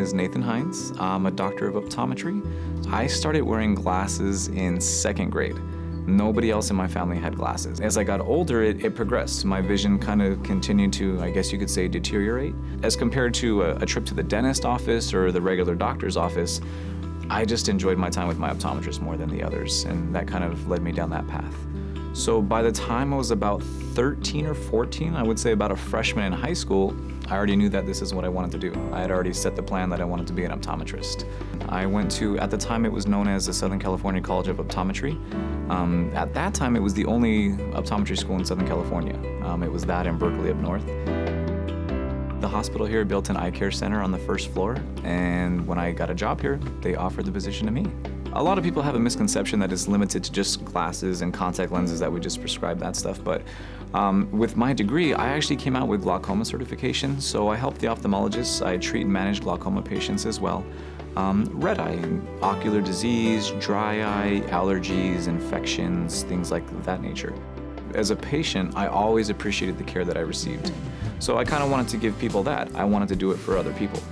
is Nathan Hines. I'm a doctor of optometry. I started wearing glasses in second grade. Nobody else in my family had glasses. As I got older, it progressed. My vision kind of continued to, I guess you could say, deteriorate. As compared to a trip to the dentist office or the regular doctor's office, I just enjoyed my time with my optometrist more than the others, and that kind of led me down that path. So by the time I was about 13 or 14, I would say about a freshman in high school, I already knew that this is what I wanted to do. I had already set the plan that I wanted to be an optometrist. I went to, at the time it was known as the Southern California College of Optometry. At that time it was the only optometry school in Southern California. It was that in Berkeley up north. The hospital here built an eye care center on the first floor, and when I got a job here, they offered the position to me. A lot of people have a misconception that it's limited to just glasses and contact lenses, that we just prescribe that stuff, but with my degree, I actually came out with glaucoma certification, so I help the ophthalmologists. I treat and manage glaucoma patients as well. Red eye, ocular disease, dry eye, allergies, infections, things like that nature. As a patient, I always appreciated the care that I received. So I kind of wanted to give people that. I wanted to do it for other people.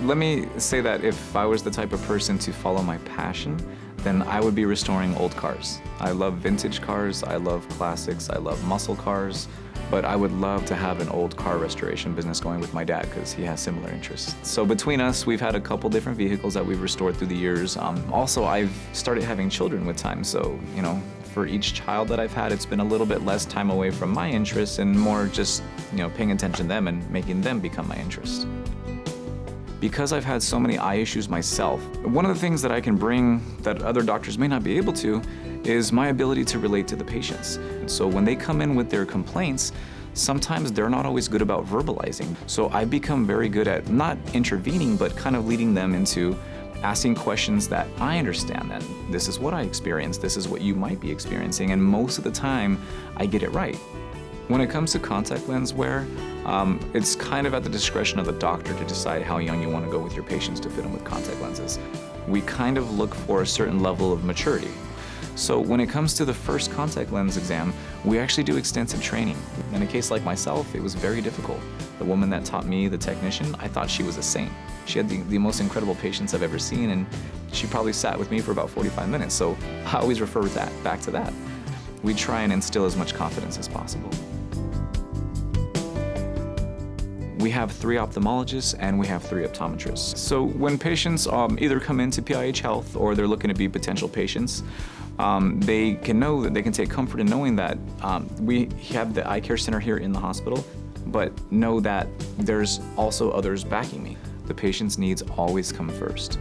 Let me say that if I was the type of person to follow my passion, then I would be restoring old cars. I love vintage cars, I love classics, I love muscle cars, but I would love to have an old car restoration business going with my dad because he has similar interests. So between us, we've had a couple different vehicles that we've restored through the years. Also, I've started having children with time, so, you know, for each child that I've had, it's been a little bit less time away from my interests and more just, you know, paying attention to them and making them become my interest. Because I've had so many eye issues myself, one of the things that I can bring that other doctors may not be able to is my ability to relate to the patients. So when they come in with their complaints, sometimes they're not always good about verbalizing. So I've become very good at not intervening, but kind of leading them into asking questions that I understand, that this is what I experienced, this is what you might be experiencing, and most of the time I get it right. When it comes to contact lens wear, it's kind of at the discretion of the doctor to decide how young you want to go with your patients to fit them with contact lenses. We kind of look for a certain level of maturity. So when it comes to the first contact lens exam, we actually do extensive training. In a case like myself, it was very difficult. The woman that taught me, the technician, I thought she was a saint. She had the most incredible patients I've ever seen, and she probably sat with me for about 45 minutes, so I always refer back to that. We try and instill as much confidence as possible. We have 3 ophthalmologists and we have 3 optometrists. So when patients either come into PIH Health or they're looking to be potential patients, they can know that they can take comfort in knowing that we have the eye care center here in the hospital, but know that there's also others backing me. The patient's needs always come first.